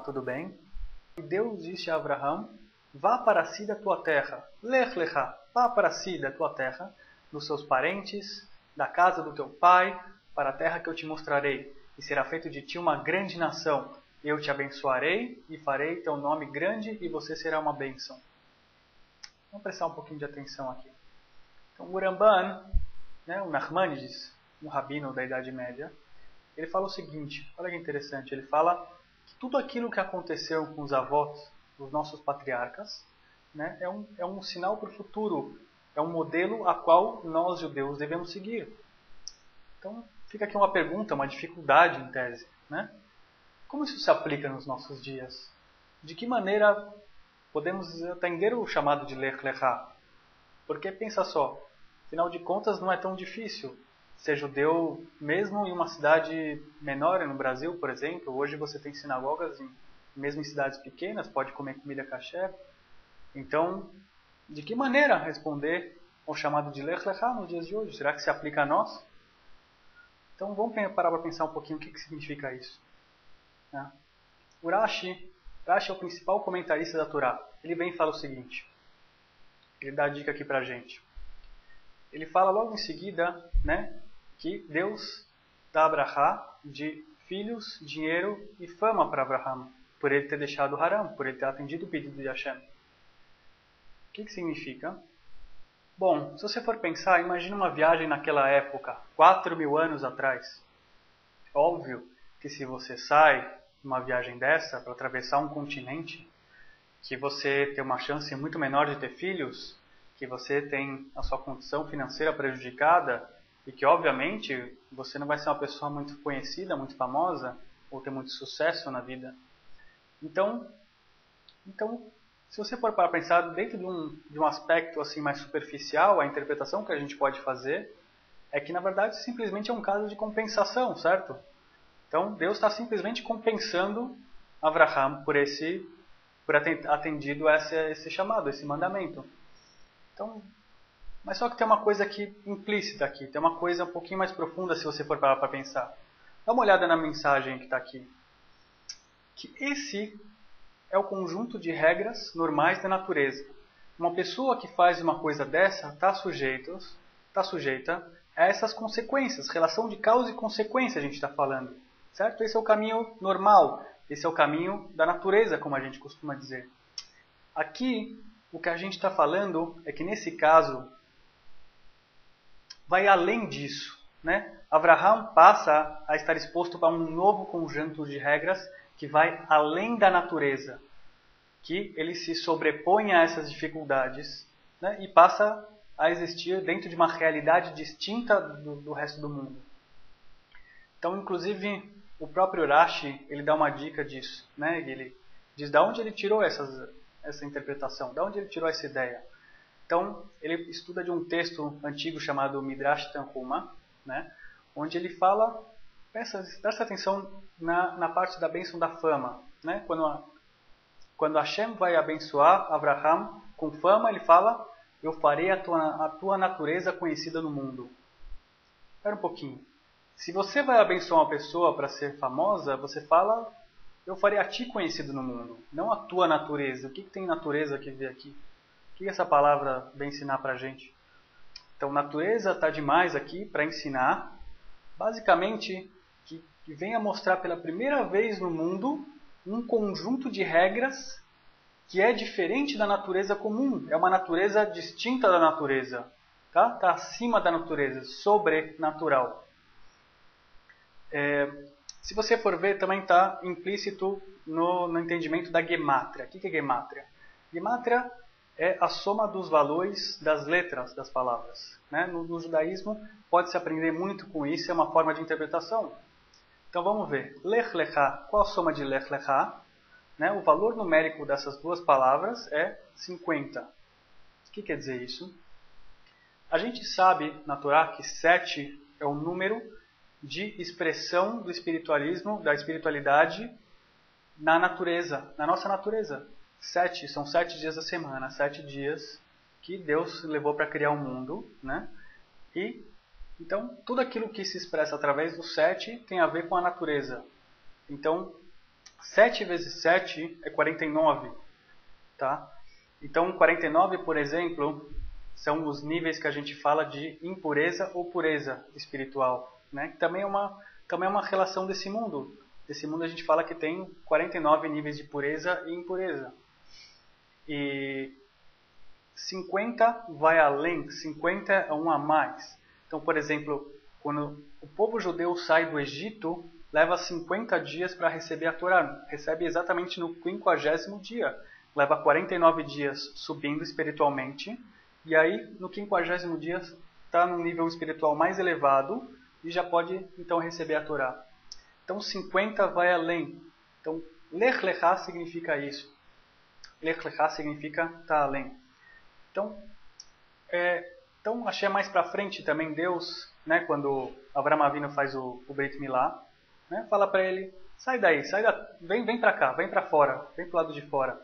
tudo bem? E Deus disse a Abraão, vá para si da tua terra, lech lecha, vá para si da tua terra, dos seus parentes, da casa do teu pai, para a terra que eu te mostrarei, e será feito de ti uma grande nação. Eu te abençoarei e farei teu nome grande e você será uma bênção. Vamos prestar um pouquinho de atenção aqui. Então, o Ramban, o Nachmanides, um rabino da Idade Média, ele fala o seguinte, olha que interessante, ele fala que tudo aquilo que aconteceu com os avós, os nossos patriarcas, é um sinal para o futuro, é um modelo a qual nós, judeus, devemos seguir. Então, fica aqui uma pergunta, uma dificuldade em tese. Como isso se aplica nos nossos dias? De que maneira podemos atender o chamado de Lech Lecha? Porque pensa só, afinal de contas não é tão difícil ser judeu mesmo em uma cidade menor, no Brasil, por exemplo. Hoje você tem sinagogas, mesmo em cidades pequenas, pode comer comida kasher. Então, de que maneira responder ao chamado de Lech Lecha nos dias de hoje? Será que se aplica a nós? Então vamos parar para pensar um pouquinho o que significa isso. O Rashi é o principal comentarista da Torá. Ele vem e fala o seguinte. Ele dá a dica aqui para a gente. Ele fala logo em seguida, que Deus dá a Abraham de filhos, dinheiro e fama para Abraham, por ele ter deixado Haram, por ele ter atendido o pedido de Hashem. O que significa? Bom, se você for pensar, imagine uma viagem naquela época, 4.000 anos atrás. Óbvio que se você sai numa viagem dessa para atravessar um continente, que você tem uma chance muito menor de ter filhos, que você tem a sua condição financeira prejudicada e que, obviamente, você não vai ser uma pessoa muito conhecida, muito famosa, ou ter muito sucesso na vida. Então se você for para pensar dentro de um aspecto assim mais superficial, a interpretação que a gente pode fazer é que, na verdade, simplesmente é um caso de compensação, certo? Então, Deus está simplesmente compensando Abraham por atendido a esse chamado, esse mandamento. Então, mas só que tem uma coisa aqui implícita aqui, tem uma coisa um pouquinho mais profunda se você for parar para pensar. Dá uma olhada na mensagem que está aqui. Que esse é o conjunto de regras normais da natureza. Uma pessoa que faz uma coisa dessa está sujeita a essas consequências, relação de causa e consequência a gente está falando. Certo? Esse é o caminho normal, esse é o caminho da natureza, como a gente costuma dizer. Aqui, o que a gente está falando é que nesse caso, vai além disso. Abraham passa a estar exposto a um novo conjunto de regras que vai além da natureza, que ele se sobrepõe a essas dificuldades e passa a existir dentro de uma realidade distinta do resto do mundo. Então, inclusive, o próprio Rashi, ele dá uma dica disso. Ele diz de onde ele tirou essa interpretação, de onde ele tirou essa ideia. Então, ele estuda de um texto antigo chamado Midrash Tanhuma, onde ele fala, presta atenção na parte da bênção da fama. Quando Hashem vai abençoar Abraham com fama, ele fala, eu farei a tua natureza conhecida no mundo. Espera um pouquinho. Se você vai abençoar uma pessoa para ser famosa, você fala, eu farei a ti conhecido no mundo, não a tua natureza. O que tem natureza que vê aqui? O que essa palavra vem ensinar para a gente? Então, natureza está demais aqui para ensinar, basicamente, que vem a mostrar pela primeira vez no mundo um conjunto de regras que é diferente da natureza comum. É uma natureza distinta da natureza. Está acima da natureza, sobrenatural. Se você for ver, também está implícito no entendimento da gemátria. O que é gemátria? Gemátria é a soma dos valores das letras das palavras. No judaísmo, pode-se aprender muito com isso, é uma forma de interpretação. Então vamos ver. Lech Lecha, qual a soma de Lech Lecha? O valor numérico dessas duas palavras é 50. O que quer dizer isso? A gente sabe na Torá que 7 é o número de expressão do espiritualismo, da espiritualidade na natureza, na nossa natureza. 7 são 7 dias da semana, 7 dias que Deus levou para criar o mundo, E então tudo aquilo que se expressa através do 7 tem a ver com a natureza. Então 7 vezes 7 é 49, tá? Então 49, por exemplo, são os níveis que a gente fala de impureza ou pureza espiritual, né? Que também é uma relação desse mundo. Desse mundo a gente fala que tem 49 níveis de pureza e impureza. E 50 vai além, 50 é um a mais. Então, por exemplo, quando o povo judeu sai do Egito, leva 50 dias para receber a Torá. Recebe exatamente no 50º dia. Leva 49 dias subindo espiritualmente. E aí, no 50º dia, está num nível espiritual mais elevado e já pode, então, receber a Torá. Então, 50 vai além. Então, Lech Lechá significa isso. Lech Lechá significa tá além. Então achei mais para frente também Deus, né, quando Avraham Avinu faz o Brit Milá, né, fala para ele, sai daí, vem para cá, vem para fora, vem para o lado de fora.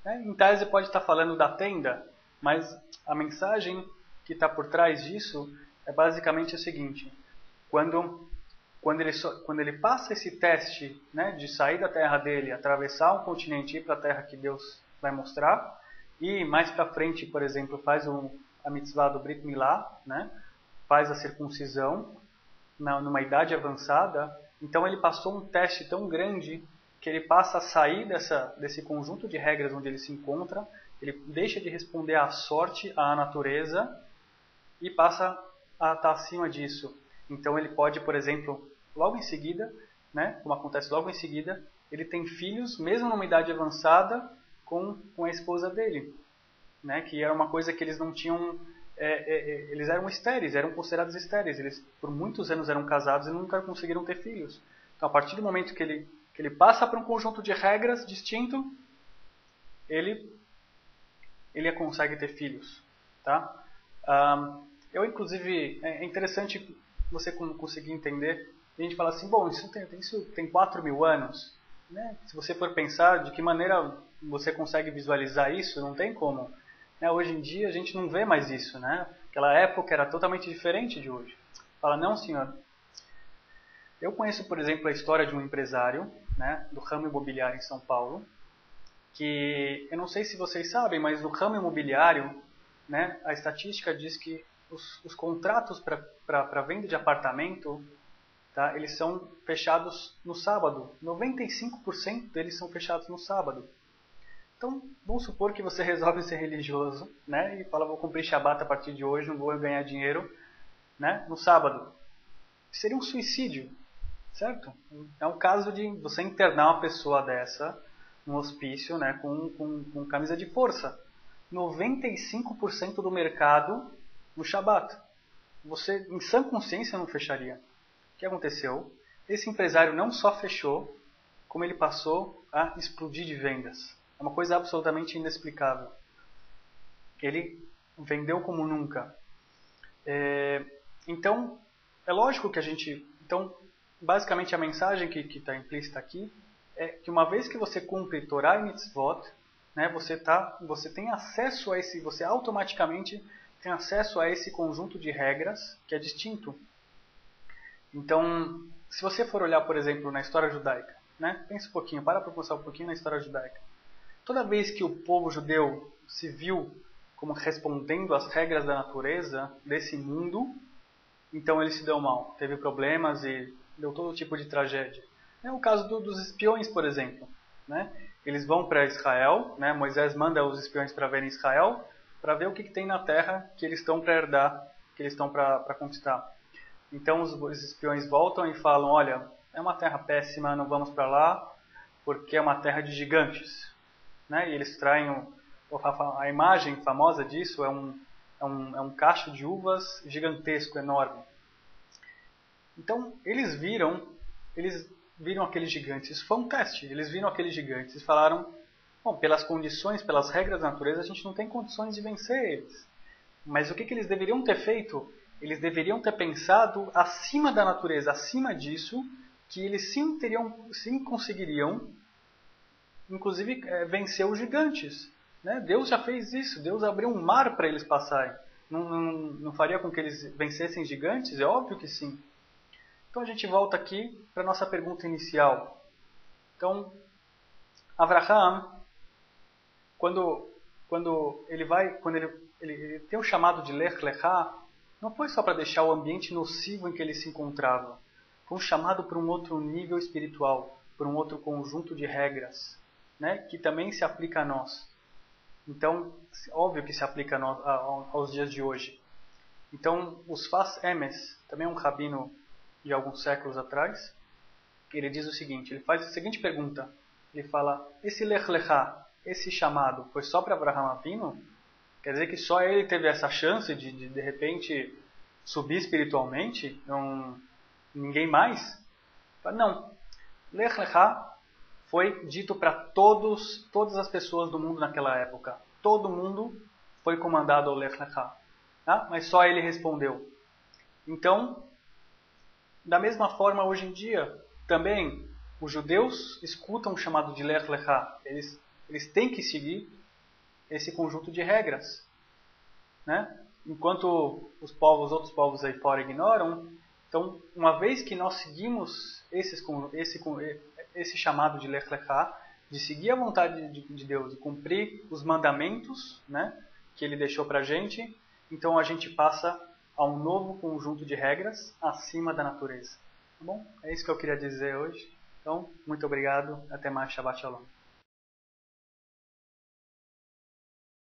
Né, em tese pode estar falando da tenda, mas a mensagem que está por trás disso é basicamente o seguinte, quando ele passa esse teste, né, de sair da terra dele, atravessar um continente e ir para a terra que Deus vai mostrar, e mais para frente, por exemplo, faz a mitzvah do Brit Milá, né? Faz a circuncisão numa idade avançada. Então ele passou um teste tão grande que ele passa a sair desse conjunto de regras onde ele se encontra, ele deixa de responder à sorte, à natureza, e passa a estar acima disso. Então ele pode, por exemplo, logo em seguida, né? Como acontece logo em seguida, ele tem filhos, mesmo numa idade avançada, com a esposa dele, né? Que era uma coisa que eles não tinham, eles eram estéreis, eram considerados estéreis, eles por muitos anos eram casados e nunca conseguiram ter filhos. Então a partir do momento que ele passa para um conjunto de regras distinto, ele consegue ter filhos, tá? Eu inclusive, é interessante você conseguir entender, a gente fala assim, bom, isso tem 4.000 anos, né? Se você for pensar de que maneira você consegue visualizar isso, não tem como. Né? Hoje em dia a gente não vê mais isso, né? Aquela época era totalmente diferente de hoje. Fala, não senhor. Eu conheço, por exemplo, a história de um empresário, né, do ramo imobiliário em São Paulo, que eu não sei se vocês sabem, mas no ramo imobiliário, né, a estatística diz que os contratos para venda de apartamento, tá, eles são fechados no sábado. 95% deles são fechados no sábado. Então, vamos supor que você resolve ser religioso, né, e fala, vou cumprir Shabat a partir de hoje, não vou ganhar dinheiro, né, no sábado. Seria um suicídio, certo? É um caso de você internar uma pessoa dessa num hospício, né, com camisa de força. 95% do mercado no Shabat. Você, em sã consciência, não fecharia. O que aconteceu? Esse empresário não só fechou, como ele passou a explodir de vendas. É uma coisa absolutamente inexplicável. Ele vendeu como nunca. Então, é lógico que a gente... Então, basicamente a mensagem que está implícita aqui é que uma vez que você cumpre Torá e Mitzvot, né, você tem acesso a esse... Você automaticamente tem acesso a esse conjunto de regras que é distinto. Então, se você for olhar, por exemplo, na história judaica, né, pensa um pouquinho, para pensar um pouquinho na história judaica. Toda vez que o povo judeu se viu como respondendo às regras da natureza desse mundo, então ele se deu mal, teve problemas e deu todo tipo de tragédia. É o caso dos espiões, por exemplo. Né? Eles vão para Israel, né? Moisés manda os espiões para ver em Israel, para ver o que tem na terra que eles estão para herdar, que eles estão para conquistar. Então os espiões voltam e falam, olha, é uma terra péssima, não vamos para lá, porque é uma terra de gigantes. Né? E eles traem a imagem famosa disso, é um cacho de uvas gigantesco, enorme. Então eles viram aqueles gigantes. Isso foi um teste. Eles viram aqueles gigantes e falaram, bom, pelas condições, pelas regras da natureza, a gente não tem condições de vencer eles. Mas o que eles deveriam ter feito? Eles deveriam ter pensado acima da natureza, acima disso, que eles sim conseguiriam, inclusive, vencer os gigantes. Né? Deus já fez isso. Deus abriu um mar para eles passarem. Não faria com que eles vencessem gigantes? É óbvio que sim. Então a gente volta aqui para a nossa pergunta inicial. Então, Avraham, quando ele tem o chamado de Lech Lechá, não foi só para deixar o ambiente nocivo em que ele se encontrava. Foi um chamado para um outro nível espiritual, para um outro conjunto de regras, né, que também se aplica a nós. Então, óbvio que se aplica aos dias de hoje. Então, os Fas Emes, também um rabino de alguns séculos atrás, ele diz o seguinte, ele faz a seguinte pergunta, ele fala, esse Lech Lechá, esse chamado, foi só para Avraham Avinu? Quer dizer que só ele teve essa chance de repente, subir espiritualmente? Ninguém mais? Não. Lech Lechá foi dito para todas as pessoas do mundo naquela época. Todo mundo foi comandado ao Lech Lechá. Tá? Mas só ele respondeu. Então, da mesma forma, hoje em dia, também os judeus escutam o chamado de Lech Lechá. Eles têm que seguir esse conjunto de regras, né? Enquanto outros povos aí fora ignoram. Então, uma vez que nós seguimos esse chamado de Lech Lechá, de seguir a vontade de Deus e cumprir os mandamentos, né, que Ele deixou para a gente, então a gente passa a um novo conjunto de regras acima da natureza. Tá bom? É isso que eu queria dizer hoje. Então, muito obrigado. Até mais. Shabbat Shalom.